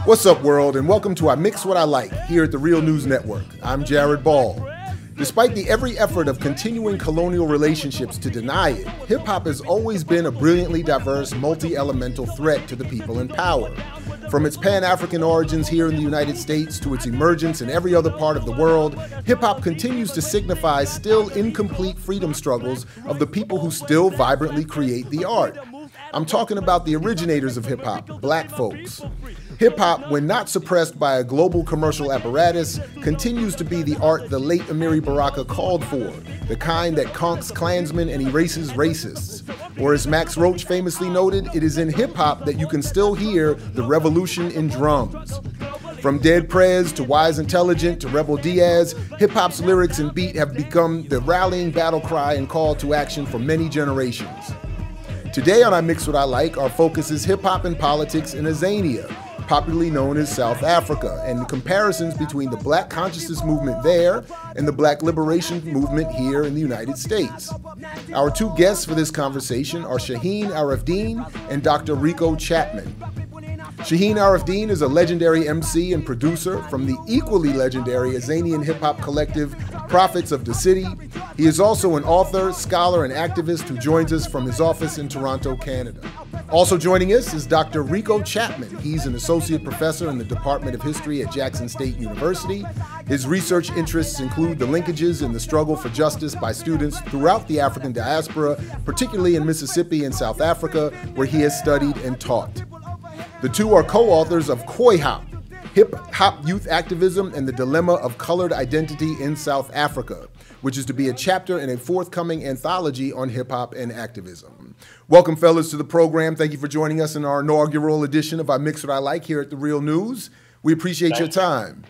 What's up, world, and welcome to I Mix What I Like here at the Real News Network. I'm Jared Ball. Despite the every effort of continuing colonial relationships to deny it, hip-hop has always been a brilliantly diverse, multi-elemental threat to the people in power. From its Pan-African origins here in the United States to its emergence in every other part of the world, hip-hop continues to signify still incomplete freedom struggles of the people who still vibrantly create the art. I'm talking about the originators of hip-hop, black folks. Hip-hop, when not suppressed by a global commercial apparatus, continues to be the art the late Amiri Baraka called for, the kind that conks Klansmen and erases racists. Or as Max Roach famously noted, it is in hip-hop that you can still hear the revolution in drums. From Dead Prez to Wise Intelligent to Rebel Diaz, hip-hop's lyrics and beat have become the rallying battle cry and call to action for many generations. Today on I Mix What I Like, our focus is hip-hop and politics in Azania, popularly known as South Africa, and the comparisons between the Black consciousness movement there and the Black liberation movement here in the United States. Our two guests for this conversation are Shaheen Ariedien and Dr. Rico Chapman. Shaheen Ariedien is a legendary MC and producer from the equally legendary Azanian hip-hop collective Prophets of the City. He is also an author, scholar, and activist who joins us from his office in Toronto, Canada. Also joining us is Dr. Rico Chapman. He's an associate professor in the Department of History at Jackson State University. His research interests include the linkages in the struggle for justice by students throughout the African diaspora, particularly in Mississippi and South Africa, where he has studied and taught. The two are co-authors of Koi Hop, Hip-Hop Youth Activism and the Dilemma of Colored Identity in South Africa, which is to be a chapter in a forthcoming anthology on hip-hop and activism. Welcome, fellas, to the program. Thank you for joining us in our inaugural edition of I Mix What I Like here at the Real News. We appreciate your time.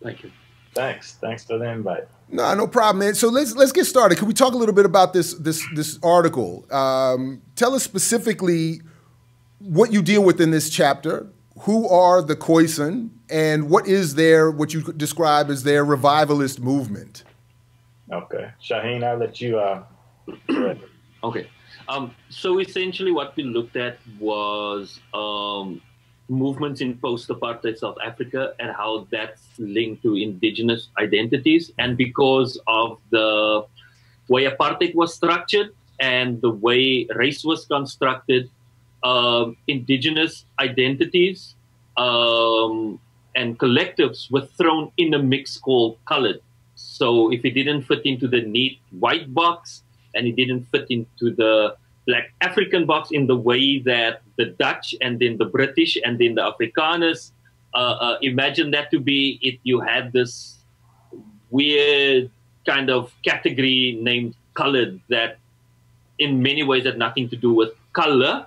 Thank you. Thanks for the invite. No problem, man. So let's get started. Can we talk a little bit about this article? Tell us specifically what you deal with in this chapter. Who are the Khoisan, and what is what you describe as their revivalist movement? Okay. Shaheen, I'll let you Okay. So essentially what we looked at was movements in post-apartheid South Africa and how that's linked to indigenous identities. And because of the way apartheid was structured and the way race was constructed, indigenous identities and collectives were thrown in a mix called colored. So if it didn't fit into the neat white box and it didn't fit into the Black African box in the way that the Dutch and then the British and then the Afrikaners imagine that to be, you had this weird kind of category named colored that in many ways had nothing to do with color,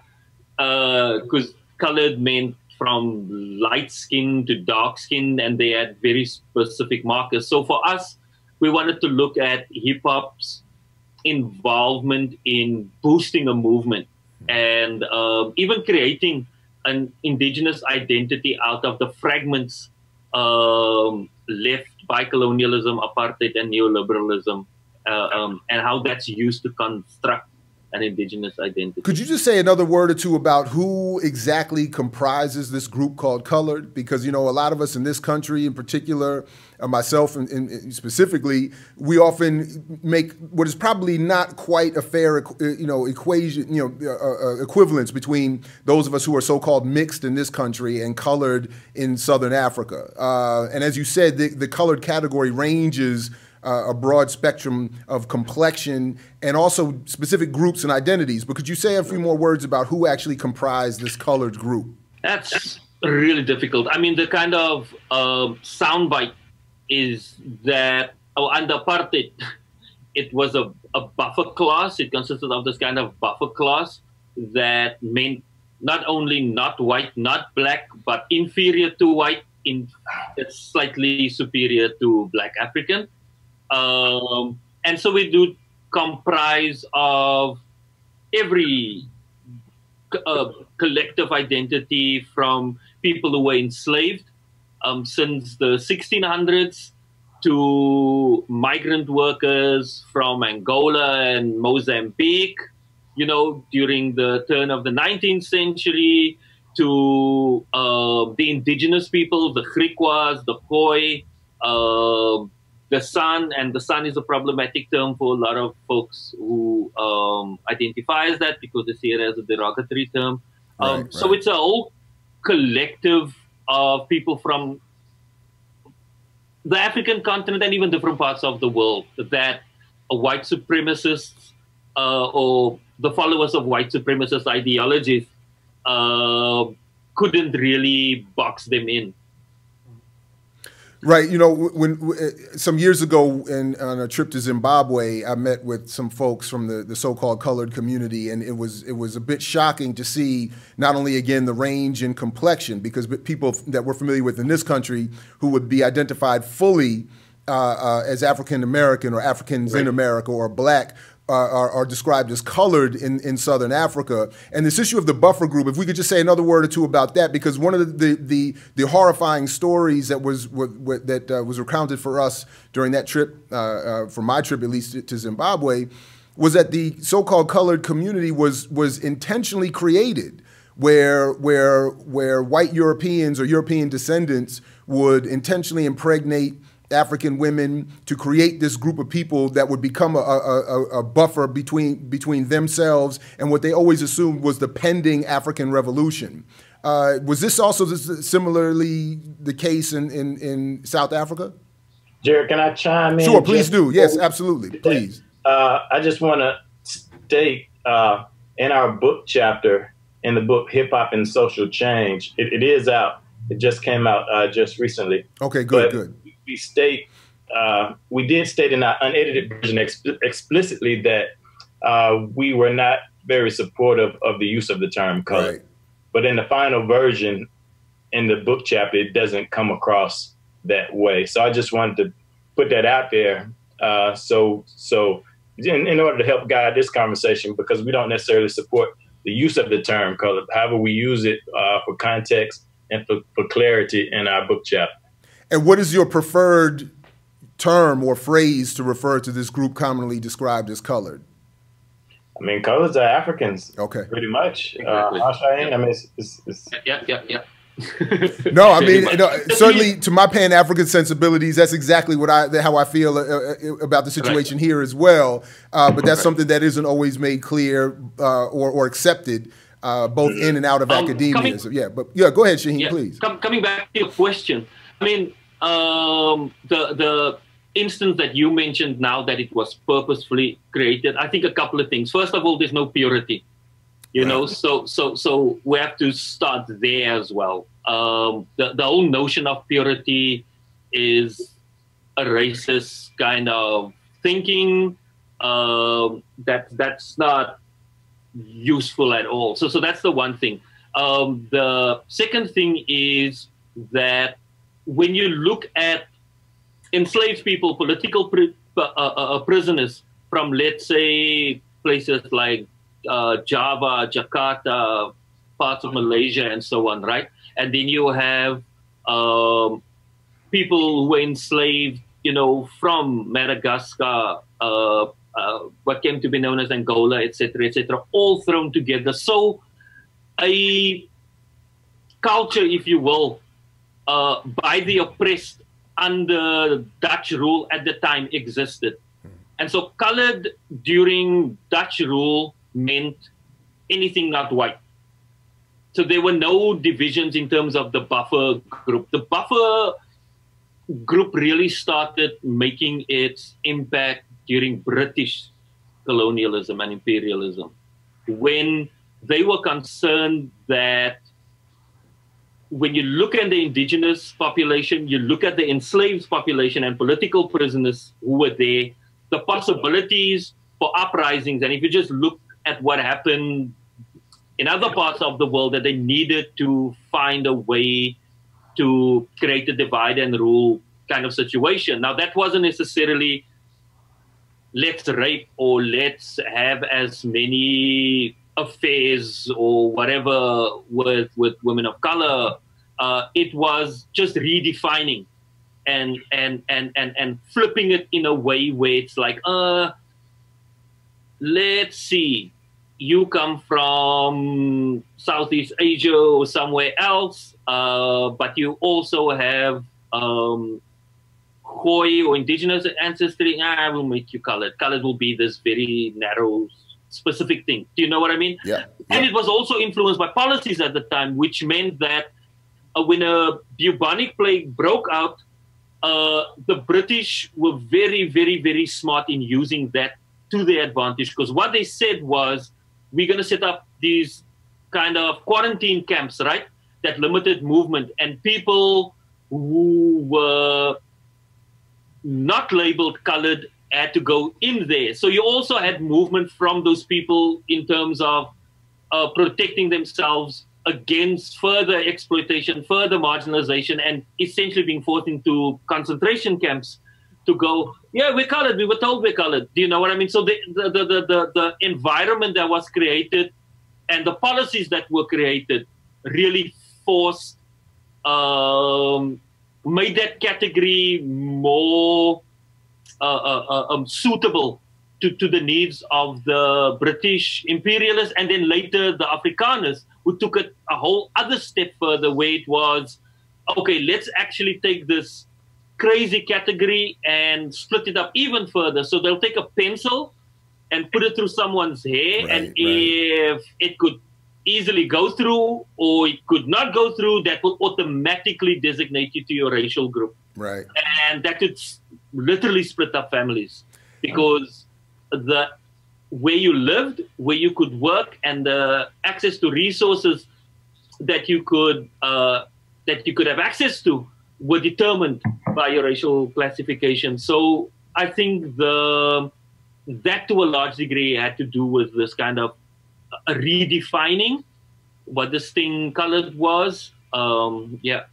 because colored meant from light skin to dark skin, and they had very specific markers. So for us, we wanted to look at hip-hop's involvement in boosting a movement and even creating an indigenous identity out of the fragments left by colonialism, apartheid, and neoliberalism, and how that's used to construct an indigenous identity. Could you just say another word or two about who exactly comprises this group called Colored? Because, you know, a lot of us in this country in particular, myself and specifically, we often make what is probably not quite a fair, equation, equivalence between those of us who are so-called mixed in this country and colored in Southern Africa. And as you said, the colored category ranges a broad spectrum of complexion and also specific groups and identities. But could you say a few more words about who actually comprise this colored group? That's really difficult. I mean, the kind of soundbite is that under apartheid, it was a buffer class. It consisted of this kind of buffer class that meant not only not white, not black, but inferior to white, slightly superior to Black African. And so we do comprise of every collective identity from people who were enslaved since the 1600s to migrant workers from Angola and Mozambique, during the turn of the 19th century, to the indigenous people, the Griquas, the Khoi, the San, and the San is a problematic term for a lot of folks who identify as that because they see it as a derogatory term. So it's a whole collective of people from the African continent and even different parts of the world that white supremacists or the followers of white supremacist ideologies couldn't really box them in. Right. You know, when some years ago on a trip to Zimbabwe, I met with some folks from the so-called colored community, and it was a bit shocking to see not only, again, the range in complexion, because people that we're familiar with in this country who would be identified fully as African American or Africans in America or black are described as colored in Southern Africa. And this issue of the buffer group, if we could just say another word or two about that, because one of the horrifying stories that was recounted for us during that trip, for my trip at least to Zimbabwe, was that the so-called colored community was intentionally created, where white Europeans or European descendants would intentionally impregnate African women to create this group of people that would become a buffer between themselves and what they always assumed was the pending African revolution. Was this also similarly the case in South Africa? Jared, can I chime in? Sure, please do. Yes, absolutely. Please. I just want to state in our book chapter, in the book Hip Hop and Social Change, it is out. It just came out just recently. Okay, good. We did state in our unedited version explicitly that we were not very supportive of the use of the term color. Right. But in the final version, in the book chapter, it doesn't come across that way. So I just wanted to put that out there. So in order to help guide this conversation, because we don't necessarily support the use of the term color. However, we use it for context and for clarity in our book chapter. And what is your preferred term or phrase to refer to this group commonly described as colored? I mean, colors are Africans. Okay. Pretty much. Exactly. I mean, Yeah. No, I mean, certainly to my Pan-African sensibilities, that's exactly how I feel about the situation here as well. But that's something that isn't always made clear or accepted both in and out of academia. Go ahead, Shaheen, please. Coming back to your question, I mean, the instance that you mentioned now that it was purposefully created, I think a couple of things. First of all, there's no purity, you know, so we have to start there as well. The whole notion of purity is a racist kind of thinking that's not useful at all. So that's the one thing. The second thing is that when you look at enslaved people, political prisoners from, let's say, places like Java, Jakarta, parts of Malaysia, and so on, right? And then you have people who were enslaved, you know, from Madagascar, what came to be known as Angola, etc., all thrown together. So a culture, if you will, by the oppressed under Dutch rule at the time existed. And so colored during Dutch rule meant anything not white. So there were no divisions in terms of the buffer group. The buffer group really started making its impact during British colonialism and imperialism, when they were concerned that when you look at the indigenous population, you look at the enslaved population and political prisoners who were there, the possibilities for uprisings, and if you just look at what happened in other parts of the world, that they needed to find a way to create a divide and rule kind of situation. Now, that wasn't necessarily let's rape or let's have as many affairs or whatever with women of color. It was just redefining and flipping it in a way where it's like, let's see, you come from Southeast Asia or somewhere else, but you also have Khoi or indigenous ancestry, I will make you colored. Colored will be this very narrow, specific thing. Do you know what I mean? Yeah. And it was also influenced by policies at the time, which meant that when a bubonic plague broke out, the British were very, very, very smart in using that to their advantage. Because what they said was, we're going to set up these kind of quarantine camps, right? That limited movement. And people who were not labeled colored had to go in there. So you also had movement from those people in terms of protecting themselves against further exploitation, further marginalization, and essentially being forced into concentration camps to go, yeah, we're colored. We were told we're colored. Do you know what I mean? So the environment that was created and the policies that were created really forced, made that category more suitable to the needs of the British imperialists, and then later the Afrikaners, who took it a whole other step further, where it was, okay, let's actually take this crazy category and split it up even further. So they'll take a pencil and put it through someone's hair, and if it could easily go through or it could not go through, that will automatically designate you to your racial group. Right. And that could literally split up families, because the where you lived, where you could work, and the access to resources that you could have access to were determined by your racial classification. So I think that to a large degree had to do with this kind of redefining what this thing colored was. Yeah.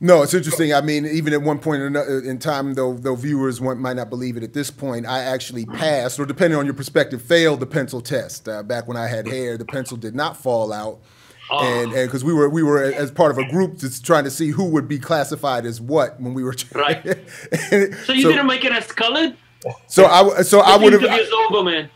No, it's interesting. I mean, even at one point in time, though viewers might not believe it at this point, I actually passed, or depending on your perspective, failed the pencil test. Back when I had hair, the pencil did not fall out. And because we were as part of a group just trying to see who would be classified as what when we were right. So you didn't make it as colored? So I would have. It's over, man.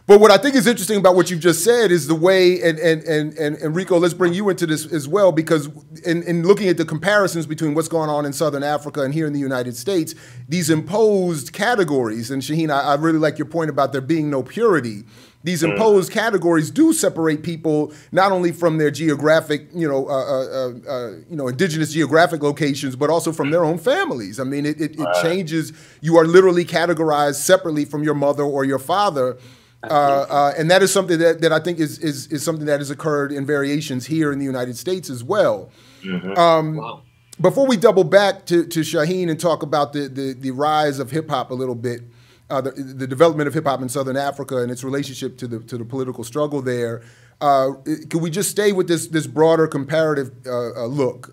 But what I think is interesting about what you've just said is the way, and Rico, let's bring you into this as well, because in looking at the comparisons between what's going on in Southern Africa and here in the United States, these imposed categories, and Shaheen, I really like your point about there being no purity. These imposed categories do separate people not only from their geographic, indigenous geographic locations, but also from their own families. I mean, it changes. You are literally categorized separately from your mother or your father. And that is something that I think is something that has occurred in variations here in the United States as well. Wow. Before we double back to Shaheen and talk about the rise of hip hop a little bit, the development of hip hop in Southern Africa and its relationship to the political struggle there, could we just stay with this broader comparative look,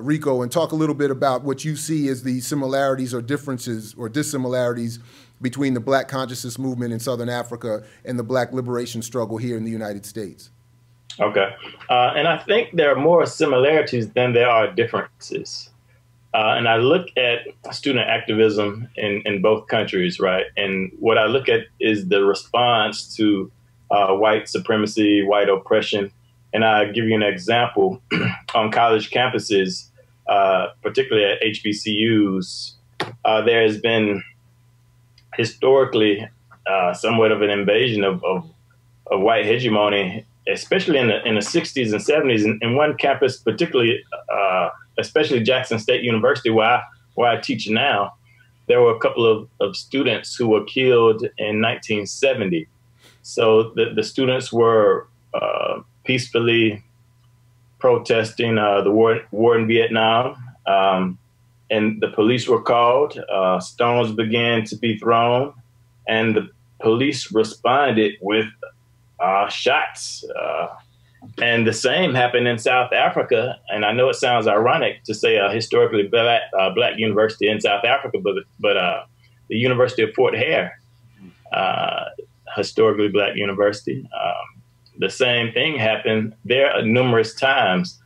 Rico, and talk a little bit about what you see as the similarities or differences or dissimilarities between the Black consciousness movement in Southern Africa and the Black liberation struggle here in the United States? Okay. And I think there are more similarities than there are differences. And I look at student activism in both countries, right? And what I look at is the response to white supremacy, white oppression. And I'll give you an example. On college campuses, particularly at HBCUs, there has been historically somewhat of an invasion of white hegemony, especially in the 60s and 70s. In one campus, particularly, especially Jackson State University, where I teach now, there were a couple of students who were killed in 1970. So the students were peacefully protesting the war in Vietnam. And the police were called, stones began to be thrown, and the police responded with shots. And the same happened in South Africa. And I know it sounds ironic to say a historically black university in South Africa, but the University of Fort Hare, historically black university, the same thing happened there numerous times.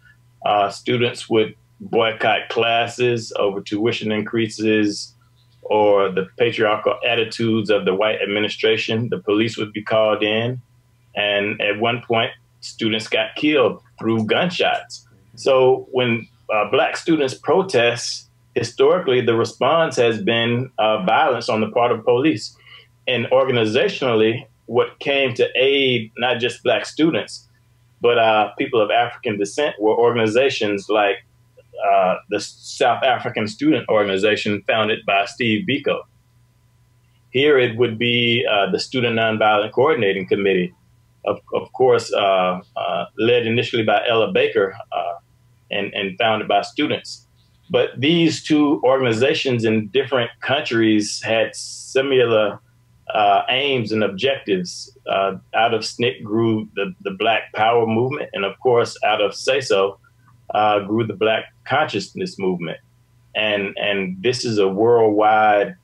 Students would boycott classes over tuition increases or the patriarchal attitudes of the white administration, the police would be called in. And at one point, students got killed through gunshots. So when Black students protest, historically, the response has been violence on the part of police. And organizationally, what came to aid not just Black students, but people of African descent were organizations like the South African Student Organization founded by Steve Biko. Here it would be the Student Nonviolent Coordinating Committee, of course, led initially by Ella Baker and founded by students. But these two organizations in different countries had similar aims and objectives. Out of SNCC grew the Black Power movement, and of course, out of SAYSO grew the Black Consciousness movement. And this is a worldwide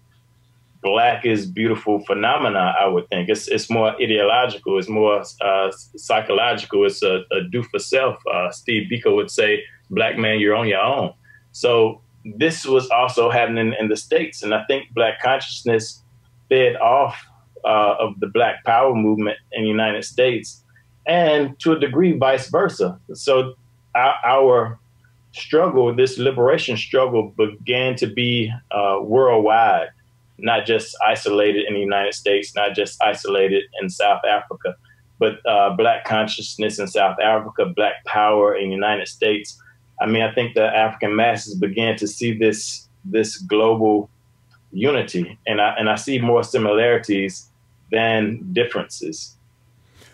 Black is beautiful phenomena, I would think. It's more ideological, it's more psychological, it's a do for self. Steve Biko would say, Black man, you're on your own. So this was also happening in the States. And I think Black consciousness fed off of the Black Power movement in the United States, and to a degree, vice versa. So our struggle, this liberation struggle, began to be worldwide, not just isolated in the United States, not just isolated in South Africa, but Black consciousness in South Africa, Black power in the United States. I mean, I think the African masses began to see this global unity, and I see more similarities than differences.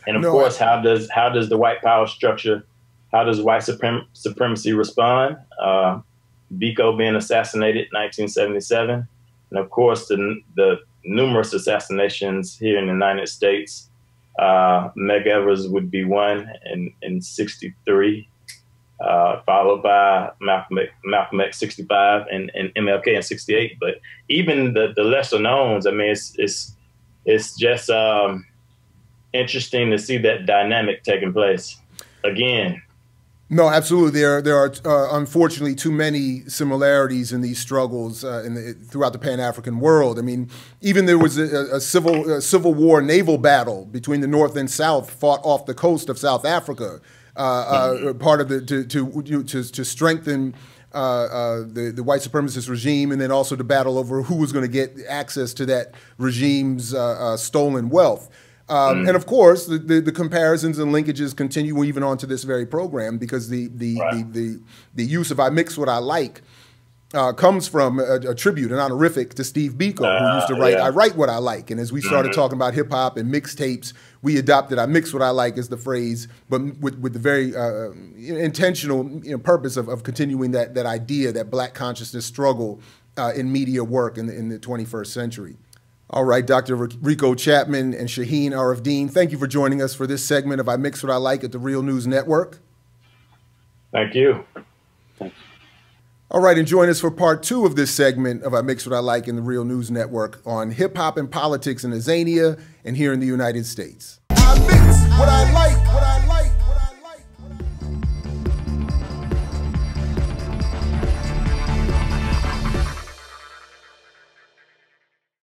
And of course, how does the white power structure, how does white supremacy respond? Biko being assassinated in 1977. And of course, the numerous assassinations here in the United States. Meg Evers would be one in 63, followed by Malcolm X 65 and MLK in 68. But even the lesser knowns, I mean, it's just interesting to see that dynamic taking place again. No, absolutely. There are unfortunately too many similarities in these struggles throughout the Pan-African world. I mean, even there was a civil war naval battle between the North and South fought off the coast of South Africa, part of to strengthen the white supremacist regime, and then also to battle over who was going to get access to that regime's stolen wealth. And of course, the comparisons and linkages continue even onto this very program, because the use of iMixWhatILike comes from a tribute, an honorific to Steve Biko, who used to write, I write what I like. And as we started talking about hip hop and mixtapes, we adopted iMixWhatILike as the phrase, but with the very intentional purpose of continuing that idea, that Black consciousness struggle in media work in the 21st century. All right, Dr. Rico Chapman and Shaheen Ariedien, thank you for joining us for this segment of iMixWhatILike at the Real News Network. Thank you. All right, and join us for part 2 of this segment of iMixWhatILike in the Real News Network on hip hop and politics in Azania and here in the United States. I mix what I like.